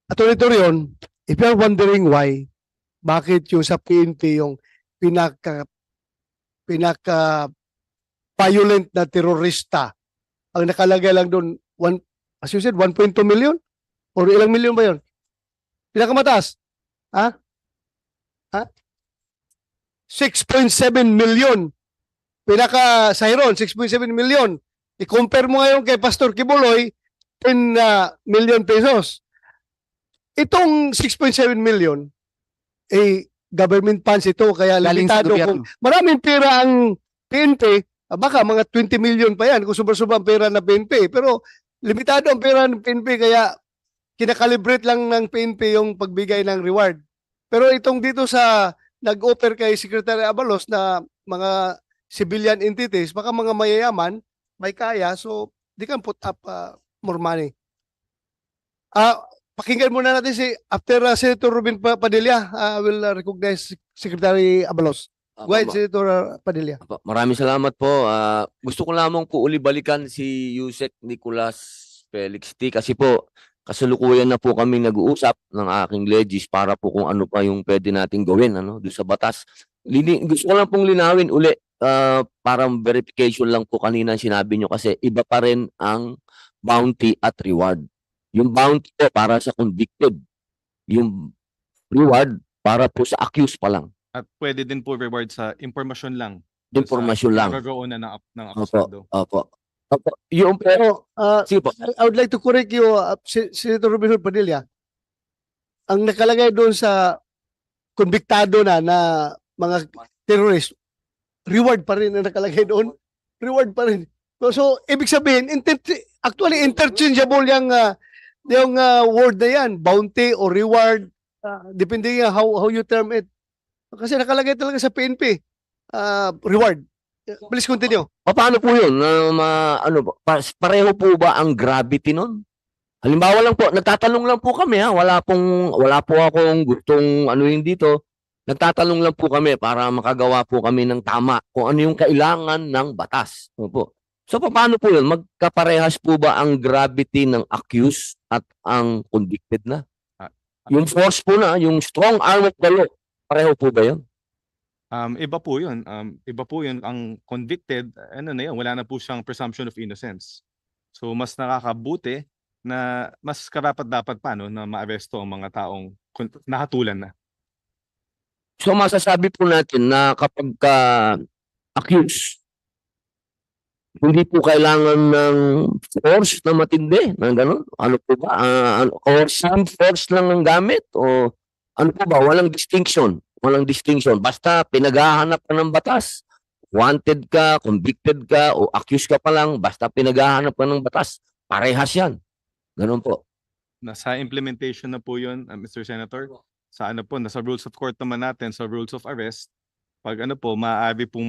Attorney Torion, if you're wondering why, bakit yung sa PNP yung pinaka violent na terorista ang nakalagay lang doon as you said 1.2 million or ilang million ba yun? Pinakamataas? Ha? Ha? 6.7 million. Pinaka Sayron 6.7 million. I-compare mo ngayon kay Pastor Kibuloy 10 million pesos. Itong 6.7 million government funds ito kaya Galing sa limitado kung gobyerno. maraming pera ang PNP, baka mga 20 million pa yan kung sobra-sobra ang pera ng PNP, pero limitado ang pera ng PNP kaya kinakalibrate lang ng PNP yung pagbigay ng reward. Pero itong dito sa nag-offer kay Secretary Abalos na mga civilian entities, baka mga mayayaman, may kaya, so they can put up more money. Pakinggan muna natin after Senator Robin Padilla, will recognize Secretary Abalos. Go ahead, Senator Padilla. Maraming salamat po. Gusto ko lamang po uli-balikan si Yusek Nicolas Felix T. Kasi po, kasalukuyan na po kami nag-uusap ng aking legis para po kung ano pa yung pwede nating gawin doon sa batas. Gusto ko lang pong linawin uli, parang verification lang po kanina sinabi nyo kasi iba pa rin ang bounty at reward. Yung bounty po para sa convicted. Yung reward para po sa accused pa lang. At pwede din po reward sa impormasyon lang. Informasyon lang. Nagagawin na ng akusado. Opo. Yung pero, sige po. I would like to correct you, Senator Robin Padilla. Ang nakalagay doon sa konbiktado na mga terrorist, reward pa rin ang nakalagay doon. Reward pa rin. So ibig sabihin, actually interchangeable yung word na yan, bounty or reward, depende how you term it. Kasi nakalagay talaga sa PNP, reward. Please continue. Paano po yun? Pareho po ba ang gravity nun? Halimbawa lang po, nagtatanong lang po kami wala po akong gustong anuhin dito. Nagtatanong lang po kami para makagawa po kami ng tama kung ano yung kailangan ng batas. Opo. So paano po yun? Magkaparehas po ba ang gravity ng accused at ang convicted na? Yung force po na, yung strong arm of the law, pareho po ba yun? Iba po yun. Iba po yun. Ang convicted, wala na po siyang presumption of innocence. So mas nakakabuti na mas karapat-dapat pa na maaresto ang mga taong nahatulan na. So masasabi po natin na kapag accused, hindi po kailangan ng force na matindi, na gano'n? Ano po ba? Coercive force lang ang gamit? O ano po ba? Walang distinction. Walang distinction. Basta pinaghahanap ka ng batas. Wanted ka, convicted ka, o accused ka pa lang, basta pinaghahanap ka ng batas. Parehas yan. Ganun po. Nasa implementation na po yun, Mr. Senator. Sa nasa rules of court naman natin, sa rules of arrest, pag maaari pong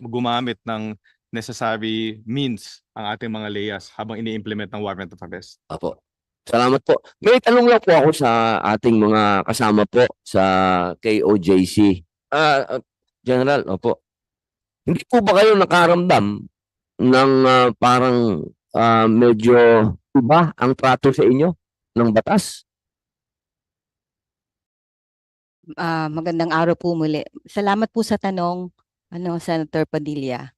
gumamit ng necessary means ang ating mga layas habang ini-implement ng warrant of arrest. Apo. Salamat po. May tanong lang po ako sa ating mga kasama po sa KOJC. General, opo. Hindi po ba kayo nakaramdam ng parang medyo iba ang trato sa inyo ng batas? Magandang araw po muli. Salamat po sa tanong, Senator Padilla.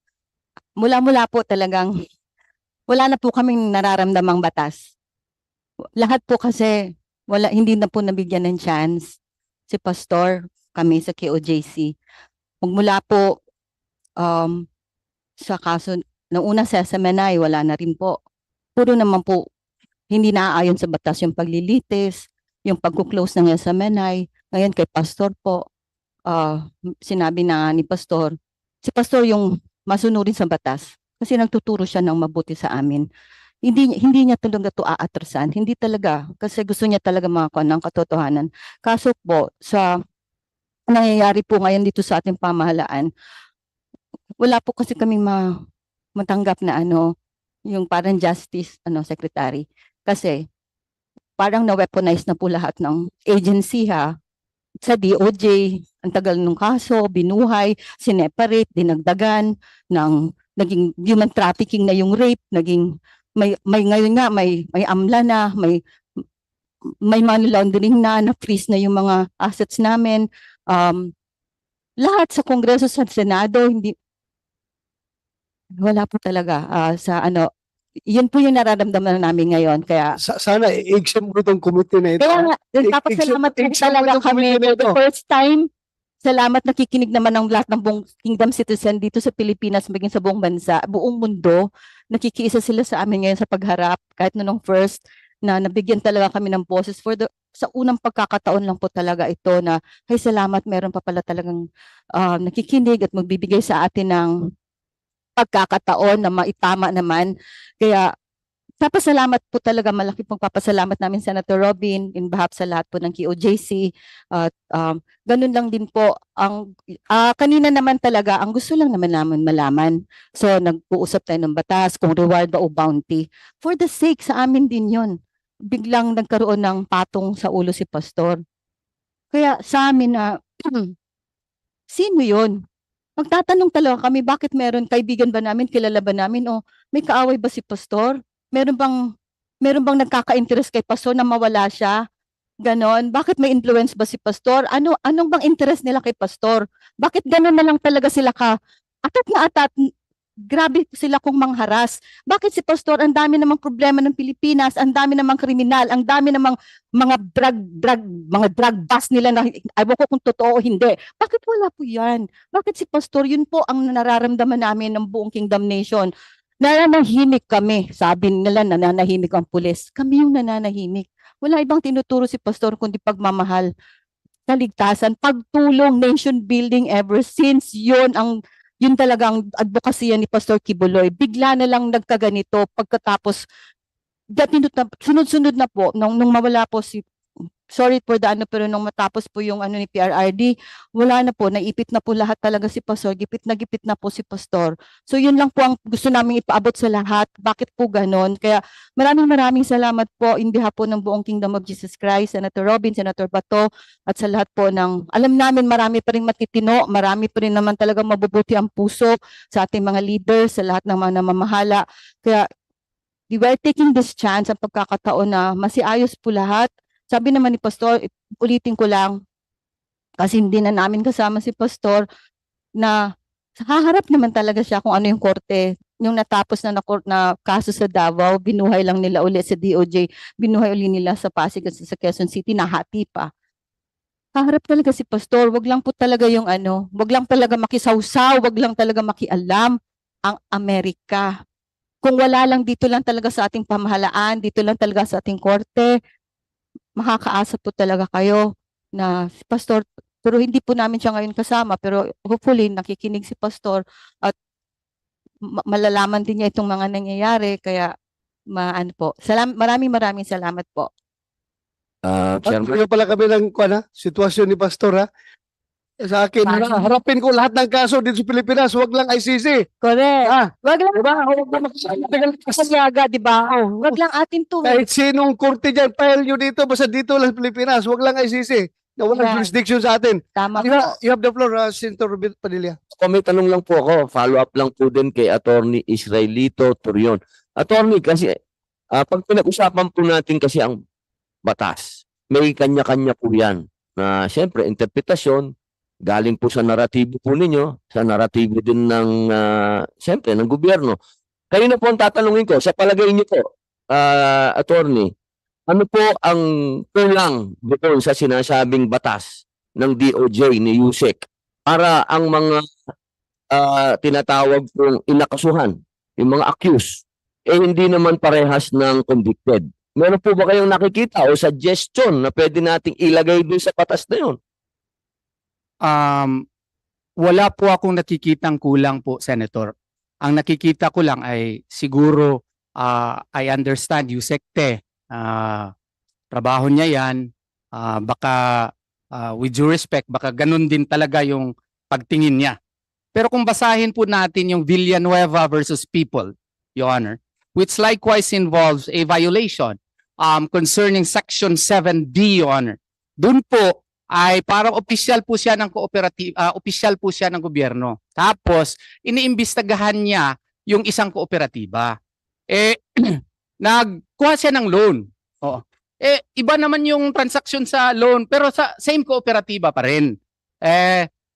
Mula-mula po talagang wala na po kaming nararamdamang batas. Lahat po kasi hindi na po nabigyan ng chance si Pastor, kami sa KOJC. Magmula po sa kaso ng una sa SMNI, wala na rin po. Puro naman po hindi naaayon sa batas yung paglilitis, yung pagkuklose ng SMNI. Ngayon kay Pastor po, sinabi na ni Pastor, si Pastor yung masunurin sa batas kasi nagtuturo siya ng mabuti sa amin. Hindi niya talaga to aatrasan, hindi talaga kasi gusto niya talaga makakuha ng katotohanan. Kaso po sa nangyayari po ngayon dito sa ating pamahalaan, wala po kasi kaming matanggap na yung parang justice secretary kasi parang na-weaponize na po lahat ng agency sa DOJ, ang tagal ng kaso, binuhay, sineparate, dinagdagan, naging human trafficking na yung rape, naging may ngayon nga may amla na, may may money laundering na-freeze na yung mga assets namin. Lahat sa Kongreso, sa Senado, wala po talaga sa ano, yun po yung nararamdaman namin ngayon. Kaya Sana i-exempt mo itong committee na ito. kaya nga, I- nagpapasalamat po i-exempt mo talaga itong kami committee na for the ito. first time. Salamat, nakikinig naman ng lahat ng buong kingdom citizen dito sa Pilipinas, maging sa buong bansa, buong mundo. Nakikiisa sila sa amin ngayon sa pagharap, kahit nung first na nabigyan talaga kami ng boses sa unang pagkakataon lang po talaga ito na, ay salamat, meron pa pala talagang nakikinig at magbibigay sa atin ng pagkakataon na maitama naman. Kaya papasalamat po talaga, malaki pong papasalamat namin Senator Robin in behalf sa lahat po ng KOJC. At ganun lang din po ang kanina naman talaga ang gusto lang naman namin malaman. So nag-uusap tayo ng batas kung reward ba o bounty. For the sake sa amin din 'yon. Biglang nagkaroon ng patong sa ulo si pastor. Kaya sa amin na sino 'yon? Magtatanong talaga kami, bakit meron, kaibigan ba namin, kilala ba namin, o may kaaway ba si pastor? Meron bang nagkaka-interest kay pastor na mawala siya? Ganon. Bakit may influence ba si pastor? Anong bang interest nila kay pastor? Bakit ganon na lang talaga sila atat na atat? Grabe sila kung mangharas. Bakit si pastor, ang dami namang problema ng Pilipinas, ang dami namang kriminal, ang dami namang mga drug bust nila na ayaw ko kung totoo o hindi. Bakit wala po yan? Bakit si pastor? Yun po ang nararamdaman namin ng buong Kingdom Nation. Nananahimik kami. Sabi nila nananahimik ang pulis. Kami yung nananahimik. Wala ibang tinuturo si pastor kundi pagmamahal, kaligtasan, pagtulong, nation building ever since yun talagang advokasya ni Pastor Kibuloy. Bigla na lang nagkaganito pagkatapos sunod-sunod na po nung mawala po sorry for the pero nung matapos po yung ni PRRD, wala na po, naipit na po lahat talaga si Pastor, gipit na po si Pastor. So yun lang po ang gusto namin ipaabot sa lahat. Bakit po ganon? Kaya maraming salamat po in behalf po ng buong Kingdom of Jesus Christ, Senator Robin, Senator Bato, at sa lahat po alam namin marami pa rin matitino, marami pa rin naman talaga mabubuti ang puso sa ating mga leaders, sa lahat ng mga namamahala. Kaya we are taking this chance, ang pagkakataon na masiayos po lahat. Sabi naman ni Pastor, ulitin ko lang, kasi hindi na namin kasama si Pastor, na haharap naman talaga siya kung ano yung korte. Yung natapos na kaso sa Davao, binuhay lang nila ulit sa DOJ, binuhay ulit nila sa Pasig at sa Quezon City, nahati pa. Haharap talaga si Pastor, wag lang po talaga wag lang talaga makisawsaw, wag lang talaga makialam ang Amerika. Kung wala lang dito lang talaga sa ating pamahalaan, dito lang talaga sa ating korte, makakaasa po talaga kayo na si Pastor, pero hindi po namin siya ngayon kasama, pero hopefully nakikinig si Pastor at malalaman din niya itong mga nangyayari, kaya maraming salamat po. Chairman, Bigyan pala kami ng sitwasyon ni Pastor, ha? Sa akin, harapin ko lahat ng kaso dito sa Pilipinas, wag lang ICC. Correct. Ah, Wag lang diba? Huwag na makasalaga. kasayaga, di ba? Wag lang atin to. Kahit sinong korte dyan, file nyo dito, basta dito lang sa Pilipinas, wag lang ICC. Na walang Yan. jurisdiction sa atin. Tama po. You have the floor, Senator Robert Padilla. may tanong lang po ako, follow up lang po din kay Attorney Israelito Turion. Attorney, kasi pag pinag-usapan po natin kasi ang batas, may kanya-kanya po yan. Na siyempre, interpretasyon, galing po sa naratibo po ninyo, sa naratibo din ng, siyempre, ng gobyerno. Kayo na po ang tatanungin ko, sa palagay niyo po, Attorney, ano po ang kulang doon sa sinasabing batas ng DOJ ni Yusek para ang mga tinatawag pong inakasuhan, yung mga accused, hindi naman parehas ng convicted? Meron po ba kayong nakikita o suggestion na pwede nating ilagay doon sa batas na yun? Wala po akong nakikitang kulang po, Senator. Ang nakikita ko lang ay siguro I understand Yusekte. Trabaho niya yan. Baka with due respect, baka ganun din talaga yung pagtingin niya. Pero kung basahin po natin yung Villanueva versus People, Your Honor, which likewise involves a violation concerning Section 7B, Your Honor. Doon po ay parang opisyal po siya ng opisyal po siya ng gobyerno. Tapos iniimbestagahan niya yung isang kooperatiba. Nagkuha siya ng loan. Oo. Iba naman yung transaction sa loan pero sa same kooperatiba pa rin.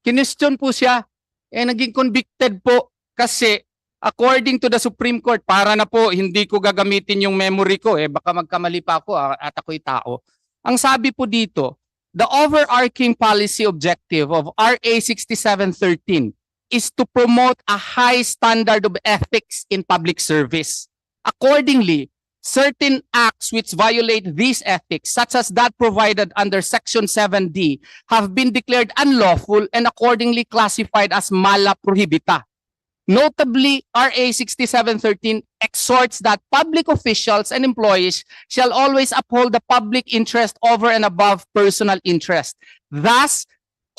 Kinestyon po siya, naging convicted po kasi according to the Supreme Court, para na po hindi ko gagamitin yung memory ko, baka magkamali pa ako at ako'y tao. Ang sabi po dito, the overarching policy objective of RA 6713 is to promote a high standard of ethics in public service. Accordingly, certain acts which violate these ethics, such as that provided under Section 7D, have been declared unlawful and accordingly classified as mala prohibita. Notably, RA 6713 exhorts that public officials and employees shall always uphold the public interest over and above personal interest. Thus,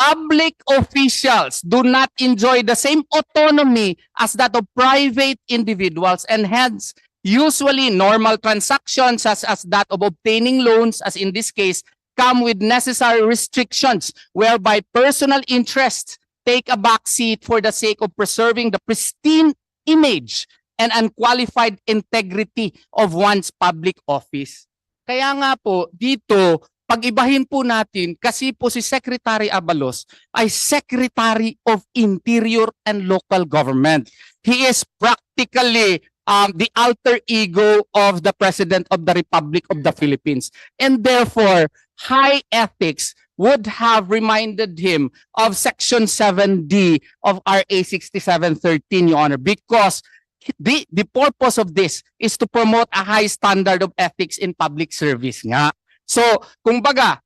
public officials do not enjoy the same autonomy as that of private individuals, and hence usually normal transactions such as that of obtaining loans, as in this case, come with necessary restrictions whereby personal interests take a backseat for the sake of preserving the pristine image and unqualified integrity of one's public office. Kaya nga po, dito, pag-ibahin po natin, kasi po si Secretary Abalos ay Secretary of Interior and Local Government. He is practically the alter ego of the President of the Republic of the Philippines. And therefore, high ethics would have reminded him of Section 7D of RA 6713, Your Honor, because the purpose of this is to promote a high standard of ethics in public service nga. So, kumbaga,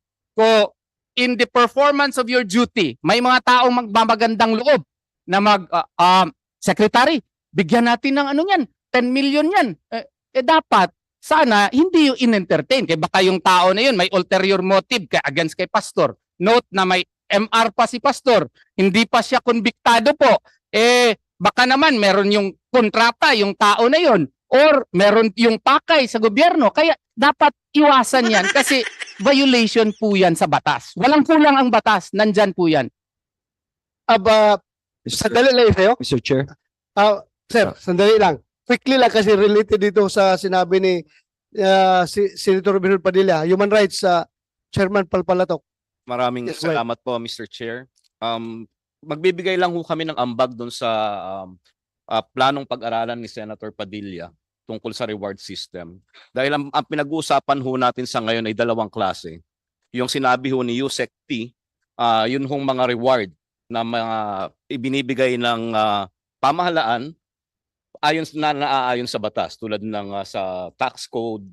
in the performance of your duty, may mga taong magmamagandang loob na Secretary, bigyan natin ng ano yan, 10 million yan. Dapat, sana, hindi yung in-entertain. Kaya baka yung tao na yun, may ulterior motive against kay Pastor. Note na may MR pa si Pastor. Hindi pa siya konbiktado po. Baka naman meron yung kontrata, yung tao na yun. Or meron yung pakay sa gobyerno. Kaya dapat iwasan yan kasi violation po yan sa batas. Walang kulang ang batas. Nandyan po yan. Sandali lang sa'yo. Mr. Chair. Sir, sandali lang. Quickly lang kasi related dito sa sinabi ni Senator Robinson Padilla, Human Rights Chairman Palpalatok. Maraming Yes, right. salamat po, Mr. Chair. Magbibigay lang ho kami ng ambag doon sa planong pag-aralan ni Senator Padilla tungkol sa reward system. Dahil ang pinag-uusapan ho natin sa ngayon ay dalawang klase. Yung sinabi ho ni Yusek T, yun hong mga reward na mga ibinibigay ng pamahalaan naaayon sa batas tulad ng sa tax code,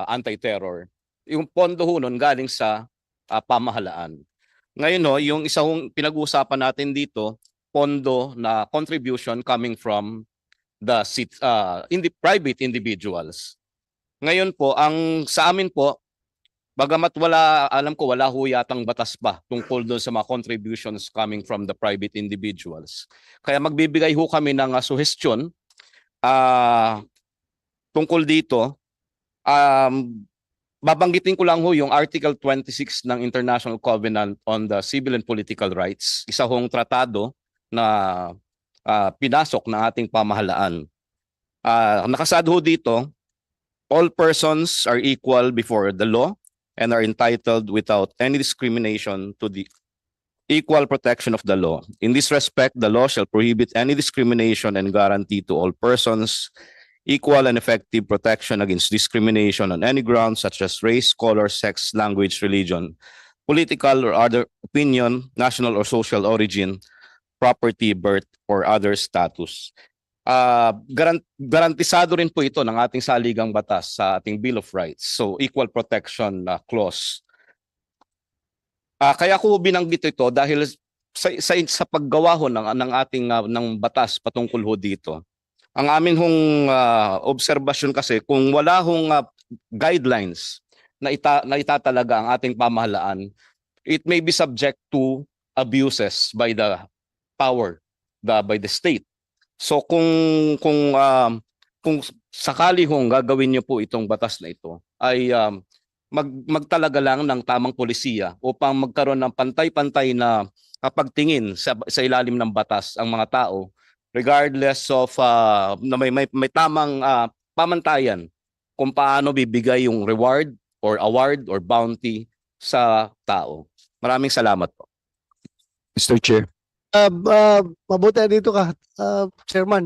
anti-terror. Yung pondo ho nun galing sa pamahalaan. Ngayon yung isang pinag-uusapan natin dito, pondo na contribution coming from the private individuals. Ngayon po, ang sa amin po, bagamat alam ko wala ho yatang batas pa tungkol doon sa mga contributions coming from the private individuals. Kaya magbibigay ho kami ng suggestion tungkol dito. Babanggitin ko lang ho yung Article 26 ng International Covenant on the Civil and Political Rights. Isa hong tratado na pinasok ng ating pamahalaan. Nakasad ho dito, all persons are equal before the law and are entitled without any discrimination to the equal protection of the law. In this respect, the law shall prohibit any discrimination and guarantee to all persons equal and effective protection against discrimination on any grounds such as race, color, sex, language, religion, political or other opinion, national or social origin, property, birth, or other status. Garantisado rin po ito ng ating saligang batas sa ating Bill of Rights. So, equal protection clause. Kaya ko binanggit ito dahil sa paggawa ho ng ating ng batas patungkol ho dito. Ang amin hong obserbasyon kasi kung wala hong guidelines na itatalaga ang ating pamahalaan, it may be subject to abuses by the power, by the state. So kung sakali hong gagawin niyo po itong batas na ito ay magtalaga lang ng tamang polisiya upang magkaroon ng pantay-pantay na pagtingin sa ilalim ng batas ang mga tao regardless of na may tamang pamantayan kung paano bibigay yung reward or award or bounty sa tao. Maraming salamat po. Mr. Chair. Mabuti dito ka, Chairman.